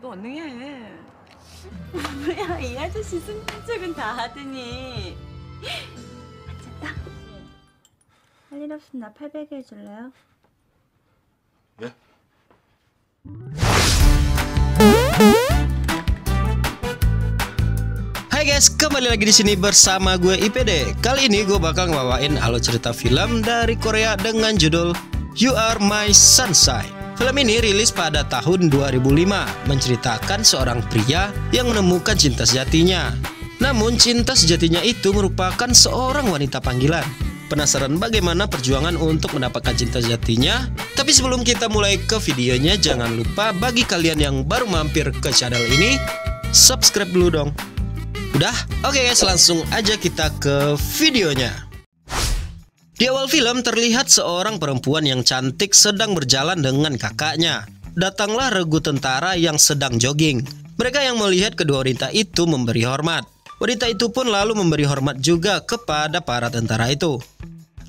너 언능해. 뭐야, 이 아저씨 승진책은 다 하더니. 앉았다. 할 일 없으면 나 800에 해줄래요? 예? Hai guys, kembali lagi di sini bersama gue IPD. Kali ini gue bakal ngebawain alur cerita film dari Korea dengan judul You Are My Sunshine. Film ini rilis pada tahun 2005, menceritakan seorang pria yang menemukan cinta sejatinya. Namun cinta sejatinya itu merupakan seorang wanita panggilan. Penasaran bagaimana perjuangan untuk mendapatkan cinta sejatinya? Tapi sebelum kita mulai ke videonya, jangan lupa bagi kalian yang baru mampir ke channel ini, subscribe dulu dong. Udah? Oke guys, langsung aja kita ke videonya. Di awal film terlihat seorang perempuan yang cantik sedang berjalan dengan kakaknya. Datanglah regu tentara yang sedang jogging. Mereka yang melihat kedua wanita itu memberi hormat. Wanita itu pun lalu memberi hormat juga kepada para tentara itu.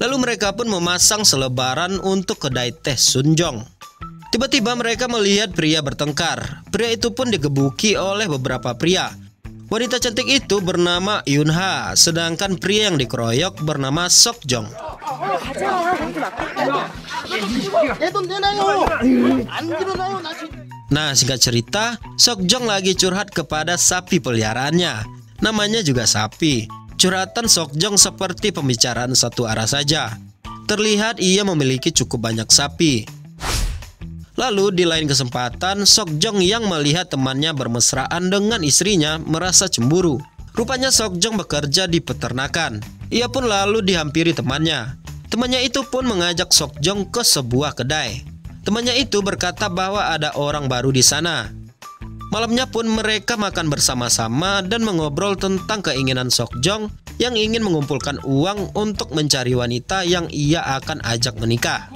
Lalu mereka pun memasang selebaran untuk kedai teh Sunjong. Tiba-tiba mereka melihat pria bertengkar. Pria itu pun digebuki oleh beberapa pria. Wanita cantik itu bernama Yunha, sedangkan pria yang dikeroyok bernama Sokjong. Nah, singkat cerita, Sokjong lagi curhat kepada sapi peliharaannya. Namanya juga sapi. Curhatan Sokjong seperti pembicaraan satu arah saja. Terlihat ia memiliki cukup banyak sapi. Lalu di lain kesempatan, Sokjong yang melihat temannya bermesraan dengan istrinya merasa cemburu. Rupanya Sokjong bekerja di peternakan. Ia pun lalu dihampiri temannya. Temannya itu pun mengajak Sokjong ke sebuah kedai. Temannya itu berkata bahwa ada orang baru di sana. Malamnya pun mereka makan bersama-sama dan mengobrol tentang keinginan Sokjong yang ingin mengumpulkan uang untuk mencari wanita yang ia akan ajak menikah.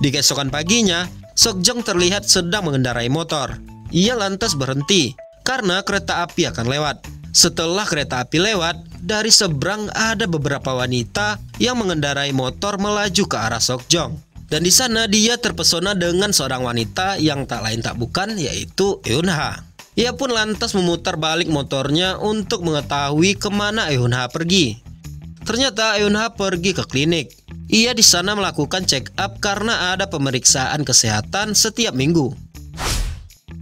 Di keesokan paginya, Sokjong terlihat sedang mengendarai motor. Ia lantas berhenti karena kereta api akan lewat. Setelah kereta api lewat, dari seberang ada beberapa wanita yang mengendarai motor melaju ke arah Sokjong. Dan di sana dia terpesona dengan seorang wanita yang tak lain tak bukan, yaitu Eunha. Ia pun lantas memutar balik motornya untuk mengetahui kemana Eunha pergi. Ternyata Eunha pergi ke klinik. Ia di sana melakukan check up karena ada pemeriksaan kesehatan setiap minggu.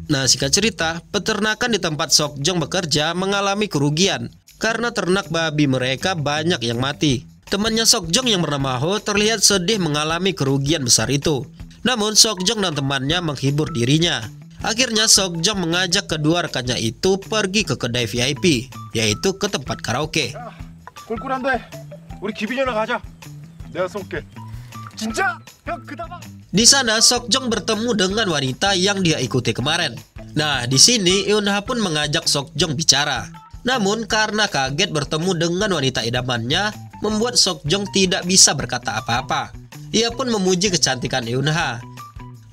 Nah, singkat cerita, peternakan di tempat Sokjong bekerja mengalami kerugian karena ternak babi mereka banyak yang mati. Temannya Sokjong yang bernama Ho terlihat sedih mengalami kerugian besar itu. Namun Sokjong dan temannya menghibur dirinya. Akhirnya Sokjong mengajak kedua rekannya itu pergi ke kedai VIP, yaitu ke tempat karaoke. 꿀꿀한데 우리 기빈이랑 가자. 내가 쏠게. 진짜? 형 그다가. Di sana Sokjong bertemu dengan wanita yang dia ikuti kemarin. Nah, di sini Eunha pun mengajak Sokjong bicara. Namun karena kaget bertemu dengan wanita idamannya, membuat Sokjong tidak bisa berkata apa-apa. Ia pun memuji kecantikan Eunha.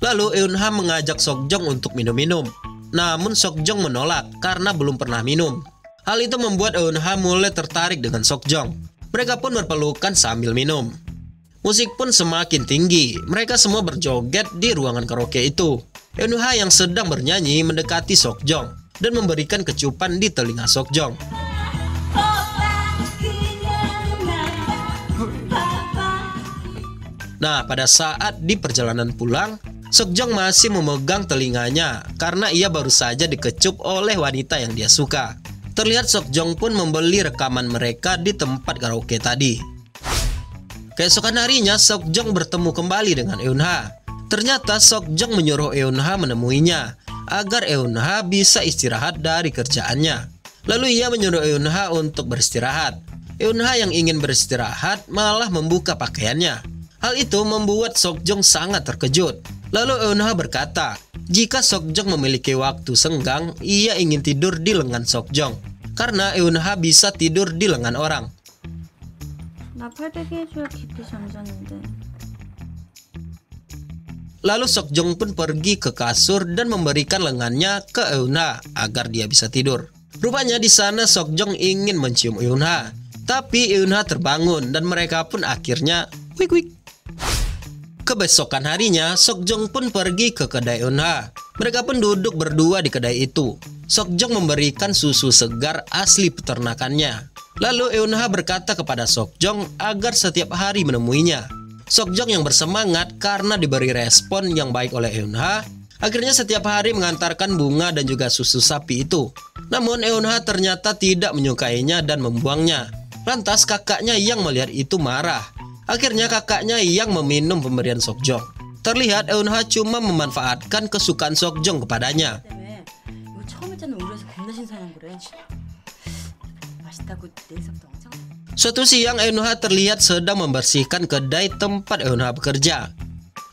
Lalu Eunha mengajak Sokjong untuk minum-minum. Namun Sokjong menolak karena belum pernah minum. Hal itu membuat Eunha mulai tertarik dengan Sokjong. Mereka pun berpelukan sambil minum. Musik pun semakin tinggi. Mereka semua berjoget di ruangan karaoke itu. Eunha yang sedang bernyanyi mendekati Sokjong dan memberikan kecupan di telinga Sokjong. Nah, pada saat di perjalanan pulang, Sokjong masih memegang telinganya karena ia baru saja dikecup oleh wanita yang dia suka. Terlihat Sokjong pun membeli rekaman mereka di tempat karaoke tadi. Keesokan harinya Sokjong bertemu kembali dengan Eunha. Ternyata Sokjong menyuruh Eunha menemuinya agar Eunha bisa istirahat dari kerjaannya. Lalu ia menyuruh Eunha untuk beristirahat. Eunha yang ingin beristirahat malah membuka pakaiannya. Hal itu membuat Sokjong sangat terkejut. Lalu Eunha berkata, jika Sokjong memiliki waktu senggang, ia ingin tidur di lengan Sokjong. Karena Eunha bisa tidur di lengan orang. 나 800에 해줘야 깊이 잠자는데. Lalu Sokjong pun pergi ke kasur dan memberikan lengannya ke Eunha agar dia bisa tidur. Rupanya di sana Sokjong ingin mencium Eunha. Tapi Eunha terbangun dan mereka pun akhirnya wik wik. Kebesokan harinya, Sokjong pun pergi ke kedai Eunha. Mereka pun duduk berdua di kedai itu. Sokjong memberikan susu segar asli peternakannya. Lalu Eunha berkata kepada Sokjong agar setiap hari menemuinya. Sokjong yang bersemangat karena diberi respon yang baik oleh Eunha, akhirnya setiap hari mengantarkan bunga dan juga susu sapi itu. Namun Eunha ternyata tidak menyukainya dan membuangnya. Lantas kakaknya yang melihat itu marah. Akhirnya kakaknya yang meminum pemberian Sokjong. Terlihat Eunha cuma memanfaatkan kesukaan Sokjong kepadanya. 때문에 이거 처음 했잖아. 우리에서 겁나 신선한 거래. 맛있다고 내 섭도 엄청. Suatu siang Eunha terlihat sedang membersihkan kedai tempat Eunha bekerja.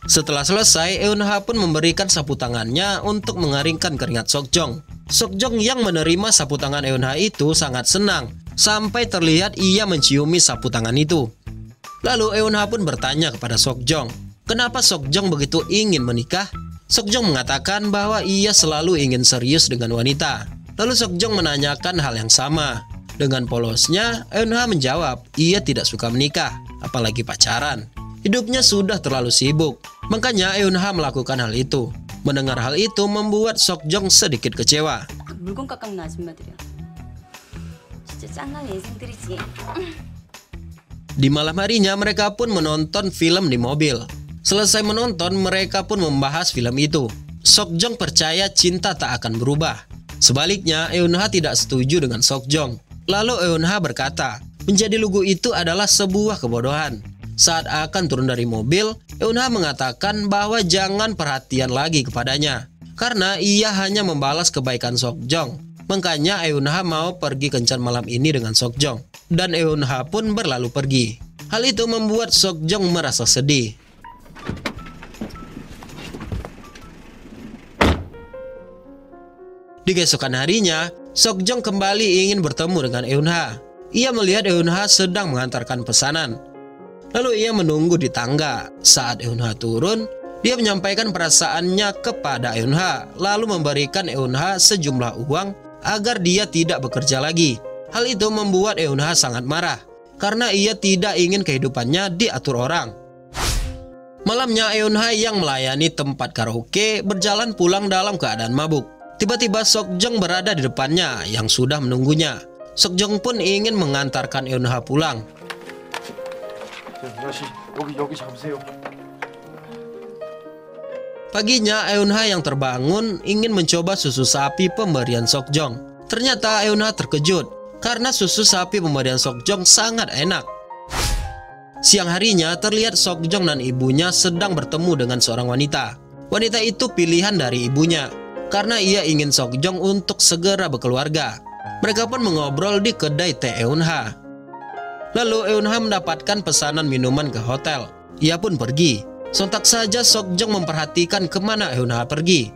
Setelah selesai, Eunha pun memberikan sapu tangannya untuk mengeringkan keringat Sokjong. Sokjong yang menerima sapu tangan Eunha itu sangat senang, sampai terlihat ia menciumi sapu tangan itu. Lalu Eunha pun bertanya kepada Sokjong, kenapa Sokjong begitu ingin menikah? Sokjong mengatakan bahwa ia selalu ingin serius dengan wanita. Lalu Sokjong menanyakan hal yang sama. Dengan polosnya, Eunha menjawab ia tidak suka menikah, apalagi pacaran. Hidupnya sudah terlalu sibuk, makanya Eunha melakukan hal itu. Mendengar hal itu membuat Sokjong sedikit kecewa. 물건 깎는 아줌마들이야. 진짜 짠난 인생들이지. Di malam harinya mereka pun menonton film di mobil. Selesai menonton, mereka pun membahas film itu. Sokjong percaya cinta tak akan berubah. Sebaliknya, Eunha tidak setuju dengan Sokjong. Lalu Eunha berkata, menjadi lugu itu adalah sebuah kebodohan. Saat akan turun dari mobil, Eunha mengatakan bahwa jangan perhatian lagi kepadanya, karena ia hanya membalas kebaikan Sokjong. Makanya Eunha mau pergi kencan malam ini dengan Sokjong. Dan Eunha pun berlalu pergi. Hal itu membuat Sokjong merasa sedih. Di keesokan harinya, Sokjong kembali ingin bertemu dengan Eunha. Ia melihat Eunha sedang mengantarkan pesanan. Lalu ia menunggu di tangga. Saat Eunha turun, dia menyampaikan perasaannya kepada Eunha, lalu memberikan Eunha sejumlah uang agar dia tidak bekerja lagi. Hal itu membuat Eunha sangat marah, karena ia tidak ingin kehidupannya diatur orang. Malamnya Eunha yang melayani tempat karaoke berjalan pulang dalam keadaan mabuk. Tiba-tiba Sokjong berada di depannya yang sudah menunggunya. Sokjong pun ingin mengantarkan Eunha pulang. 아저씨 여기 잡으세요. Paginya Eunha yang terbangun ingin mencoba susu sapi pemberian Sokjong. Ternyata Eunha terkejut karena susu sapi pemberian Sokjong sangat enak. Siang harinya terlihat Sokjong dan ibunya sedang bertemu dengan seorang wanita. Wanita itu pilihan dari ibunya karena ia ingin Sokjong untuk segera berkeluarga. Mereka pun mengobrol di kedai teh Eunha. Lalu Eunha mendapatkan pesanan minuman ke hotel. Ia pun pergi. Sontak saja Sokjong memperhatikan kemana Eunha pergi.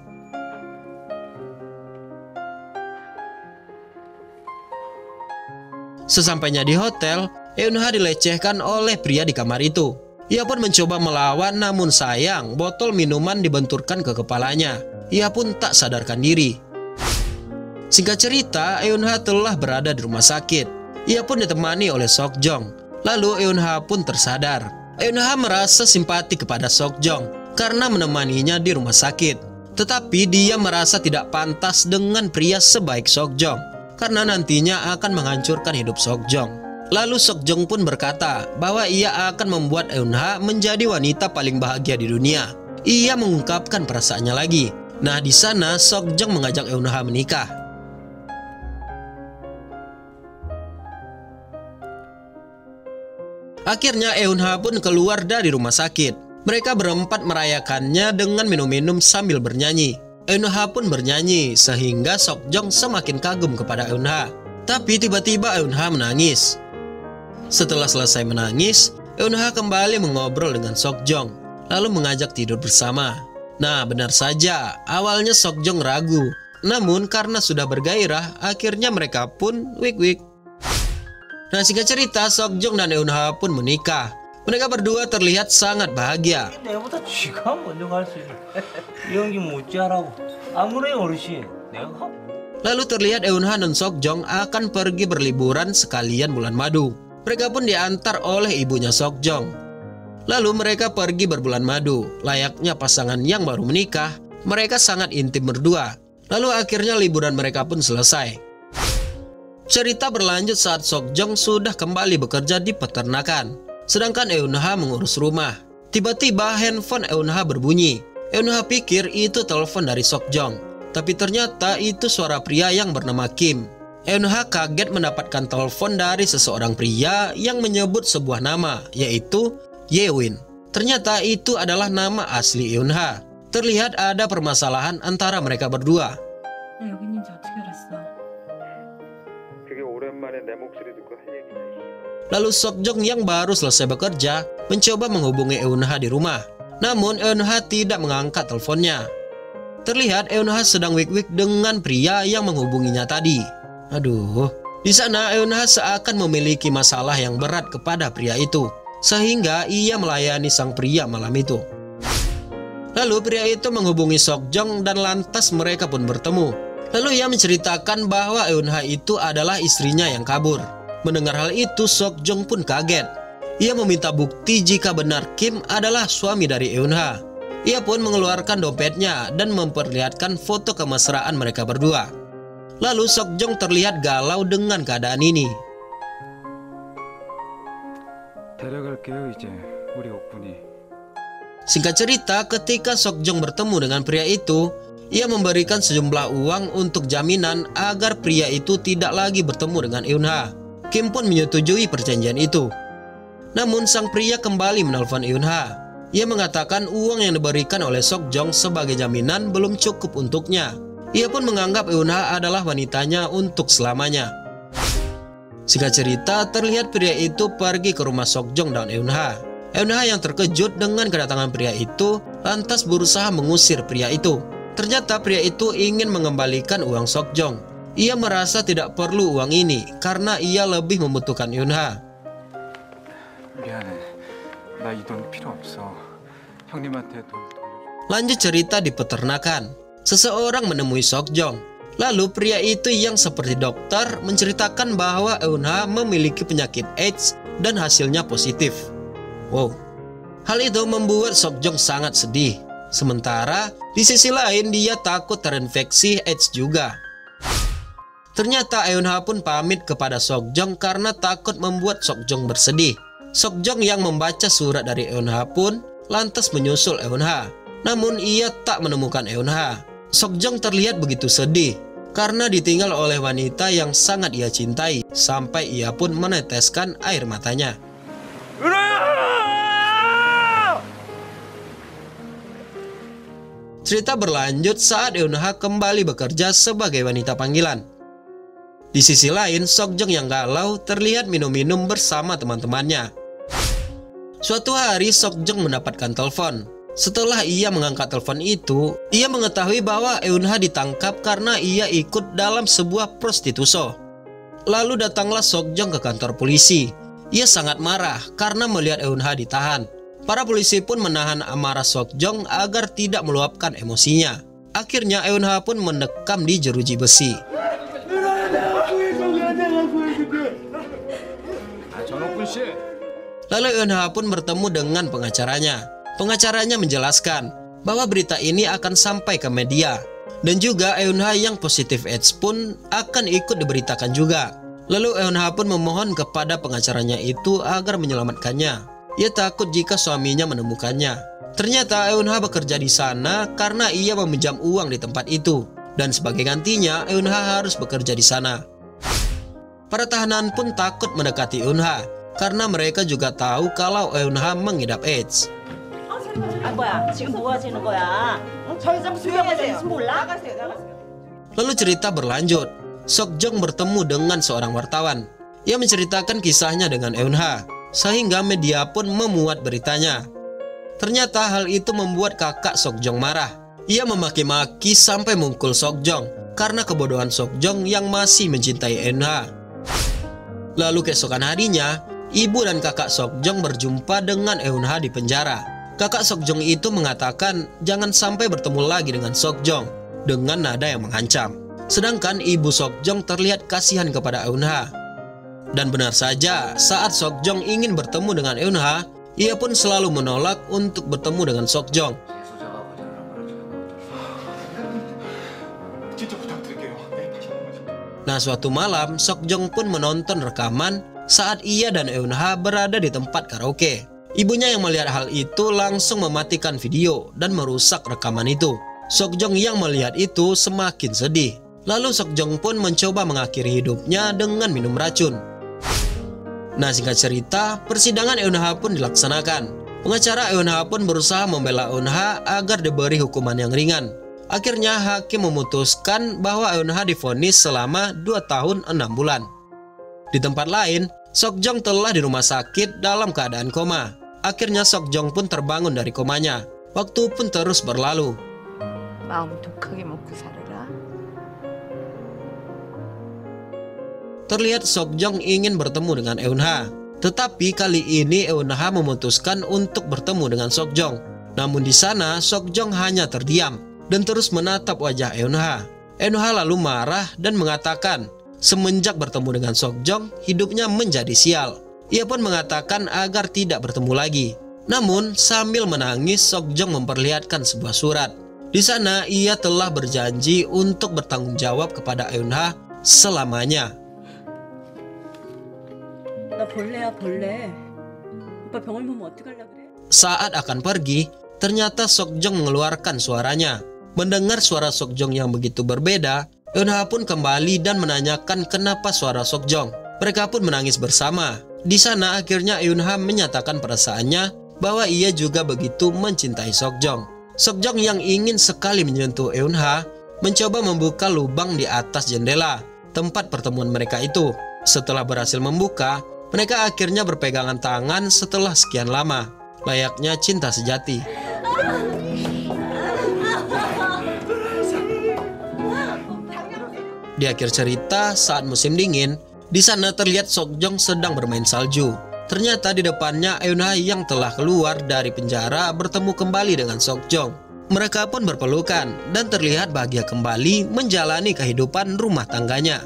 Sesampainya di hotel, Eunha dilecehkan oleh pria di kamar itu. Ia pun mencoba melawan, namun sayang botol minuman dibenturkan ke kepalanya. Ia pun tak sadarkan diri. Singkat cerita, Eunha telah berada di rumah sakit. Ia pun ditemani oleh Sokjong. Lalu Eunha pun tersadar. Eunha merasa simpati kepada Sokjong karena menemaninya di rumah sakit. Tetapi dia merasa tidak pantas dengan pria sebaik Sokjong, karena nantinya akan menghancurkan hidup Sokjong. Lalu Sokjong pun berkata bahwa ia akan membuat Eunha menjadi wanita paling bahagia di dunia. Ia mengungkapkan perasaannya lagi. Nah, di sana Sokjong mengajak Eunha menikah. Akhirnya Eunha pun keluar dari rumah sakit. Mereka berempat merayakannya dengan minum-minum sambil bernyanyi. Eunha pun bernyanyi sehingga Sokjong semakin kagum kepada Eunha. Tapi tiba-tiba Eunha menangis. Setelah selesai menangis, Eunha kembali mengobrol dengan Sokjong, lalu mengajak tidur bersama. Nah, benar saja, awalnya Sokjong ragu. Namun karena sudah bergairah, akhirnya mereka pun wik-wik. Nah, singkat cerita, Sokjong dan Eunha pun menikah. Mereka berdua terlihat sangat bahagia. 내보다 쥐가 먼저 갈 수 있는 이 연기 못지하라고 아무리 어르신 내가 Lalu terlihat Eunha dan Sokjong akan pergi berliburan sekalian bulan madu. Mereka pun diantar oleh ibunya Sokjong. Lalu mereka pergi berbulan madu. Layaknya pasangan yang baru menikah, mereka sangat intim berdua. Lalu akhirnya liburan mereka pun selesai. Cerita berlanjut saat Sokjong sudah kembali bekerja di peternakan, sedangkan Eunha mengurus rumah. Tiba-tiba handphone Eunha berbunyi. Eunha pikir itu telepon dari Sokjong, tapi ternyata itu suara pria yang bernama Kim. Eunha kaget mendapatkan telepon dari seseorang pria yang menyebut sebuah nama, yaitu Yewin. Ternyata itu adalah nama asli Eunha. Terlihat ada permasalahan antara mereka berdua. 여기는지 어떻게 알았어? 그게 오랜만에 내 목소리 듣고 할 얘기냐. Lalu Sokjong yang baru selesai bekerja mencoba menghubungi Eunha di rumah. Namun Eunha tidak mengangkat teleponnya. Terlihat Eunha sedang wik-wik dengan pria yang menghubunginya tadi. Aduh, di sana Eunha seakan memiliki masalah yang berat kepada pria itu, sehingga ia melayani sang pria malam itu. Lalu pria itu menghubungi Sokjong dan lantas mereka pun bertemu. Lalu ia menceritakan bahwa Eunha itu adalah istrinya yang kabur. Mendengar hal itu, Sokjong pun kaget. Ia meminta bukti jika benar Kim adalah suami dari Eunha. Ia pun mengeluarkan dompetnya dan memperlihatkan foto kemesraan mereka berdua. Lalu Sokjong terlihat galau dengan keadaan ini. 데려갈게요 이제 우리 옥분이. Singkat cerita, ketika Sokjong bertemu dengan pria itu, ia memberikan sejumlah uang untuk jaminan agar pria itu tidak lagi bertemu dengan Eunha. Kim pun menyetujui perjanjian itu. Namun sang pria kembali menelpon Eunha. Ia mengatakan uang yang diberikan oleh Sokjong sebagai jaminan belum cukup untuknya. Ia pun menganggap Eunha adalah wanitanya untuk selamanya. Singkat cerita, terlihat pria itu pergi ke rumah Sokjong dan Eunha. Eunha yang terkejut dengan kedatangan pria itu lantas berusaha mengusir pria itu. Ternyata pria itu ingin mengembalikan uang Sokjong. Ia merasa tidak perlu uang ini karena ia lebih membutuhkan Eunha. 미안해. 나 이 돈 필요 없어. 형님한테 돈 돌려줘. Lanjut cerita di peternakan. Seseorang menemui Sokjong. Lalu pria itu yang seperti dokter menceritakan bahwa Eunha memiliki penyakit AIDS dan hasilnya positif. Wow. Hal itu membuat Sokjong sangat sedih. Sementara di sisi lain dia takut terinfeksi AIDS juga. Ternyata Eunha pun pamit kepada Sokjong karena takut membuat Sokjong bersedih. Sokjong yang membaca surat dari Eunha pun lantas menyusul Eunha. Namun ia tak menemukan Eunha. Sokjong terlihat begitu sedih karena ditinggal oleh wanita yang sangat ia cintai, sampai ia pun meneteskan air matanya. Cerita berlanjut saat Eunha kembali bekerja sebagai wanita panggilan. Di sisi lain, Sokjong yang galau terlihat minum-minum bersama teman-temannya. Suatu hari Sokjong mendapatkan telepon. Setelah ia mengangkat telepon itu, ia mengetahui bahwa Eunha ditangkap karena ia ikut dalam sebuah prostituso. Lalu datanglah Sokjong ke kantor polisi. Ia sangat marah karena melihat Eunha ditahan. Para polisi pun menahan amarah Sokjong agar tidak meluapkan emosinya. Akhirnya Eunha pun mendekam di jeruji besi. Lalu Eunha pun bertemu dengan pengacaranya. Pengacaranya menjelaskan bahwa berita ini akan sampai ke media. Dan juga Eunha yang positif AIDS pun akan ikut diberitakan juga. Lalu Eunha pun memohon kepada pengacaranya itu agar menyelamatkannya. Ia takut jika suaminya menemukannya. Ternyata Eunha bekerja di sana karena ia meminjam uang di tempat itu. Dan sebagai gantinya Eunha harus bekerja di sana. Para tahanan pun takut mendekati Eunha karena mereka juga tahu kalau Eunha mengidap AIDS. Lalu cerita berlanjut. Sokjong bertemu dengan seorang wartawan. Ia menceritakan kisahnya dengan Eunha, sehingga media pun memuat beritanya. Ternyata hal itu membuat kakak Sokjong marah. Ia memaki-maki sampai mukul Sokjong karena kebodohan Sokjong yang masih mencintai Eunha. Lalu keesokan harinya, ibu dan kakak Sokjong berjumpa dengan Eunha di penjara. Kakak Sokjong itu mengatakan jangan sampai bertemu lagi dengan Sokjong dengan nada yang mengancam. Sedangkan ibu Sokjong terlihat kasihan kepada Eunha. Dan benar saja, saat Sokjong ingin bertemu dengan Eunha, ia pun selalu menolak untuk bertemu dengan Sokjong. 진짜 부탁드릴게요. 네, 다시 한 번만. Nah, suatu malam Sokjong pun menonton rekaman saat ia dan Eunha berada di tempat karaoke. Ibunya yang melihat hal itu langsung mematikan video dan merusak rekaman itu. Sokjong yang melihat itu semakin sedih. Lalu Sokjong pun mencoba mengakhiri hidupnya dengan minum racun. Nah, singkat cerita, persidangan Eunha pun dilaksanakan. Pengacara Eunha pun berusaha membela Eunha agar diberi hukuman yang ringan. Akhirnya hakim memutuskan bahwa Eunha divonis selama 2 tahun 6 bulan. Di tempat lain, Sokjong telah di rumah sakit dalam keadaan koma. Akhirnya Sokjong pun terbangun dari komanya. Waktu pun terus berlalu. 마음 독하게 먹고 살아라. Terlihat Sokjong ingin bertemu dengan Eunha. Tetapi kali ini Eunha memutuskan untuk bertemu dengan Sokjong. Namun di sana Sokjong hanya terdiam dan terus menatap wajah Eunha. Eunha lalu marah dan mengatakan semenjak bertemu dengan Sokjong hidupnya menjadi sial. Ia pun mengatakan agar tidak bertemu lagi. Namun sambil menangis Sokjong memperlihatkan sebuah surat. Di sana ia telah berjanji untuk bertanggung jawab kepada Eunha selamanya. 나 벌레야 벌레. 오빠 병을 보면 어떡하려 그래? Saat akan pergi, ternyata Sokjong mengeluarkan suaranya. Mendengar suara Sokjong yang begitu berbeda, Eunha pun kembali dan menanyakan kenapa suara Sokjong. Mereka pun menangis bersama. Di sana akhirnya Eunha menyatakan perasaannya bahwa ia juga begitu mencintai Sokjong. Sokjong yang ingin sekali menyentuh Eunha mencoba membuka lubang di atas jendela tempat pertemuan mereka itu. Setelah berhasil membuka, mereka akhirnya berpegangan tangan setelah sekian lama, layaknya cinta sejati. Di akhir cerita, saat musim dingin, di sana terlihat Sokjong sedang bermain salju. Ternyata di depannya Eunha yang telah keluar dari penjara bertemu kembali dengan Sokjong. Mereka pun berpelukan dan terlihat bahagia kembali menjalani kehidupan rumah tangganya.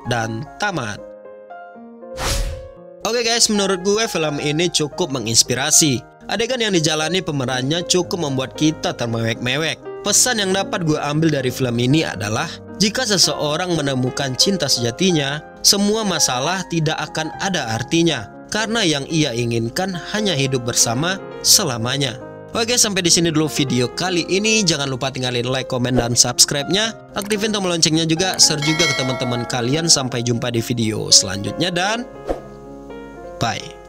Dan tamat. Oke guys, menurut gue film ini cukup menginspirasi. Adegan yang dijalani pemerannya cukup membuat kita termewek-mewek. Pesan yang dapat gue ambil dari film ini adalah jika seseorang menemukan cinta sejatinya, semua masalah tidak akan ada artinya karena yang ia inginkan hanya hidup bersama selamanya. Oke, sampai di sini dulu video kali ini. Jangan lupa tinggalin like, komen, dan subscribe-nya. Aktifin tombol loncengnya juga. Share juga ke teman-teman kalian. Sampai jumpa di video selanjutnya dan bye.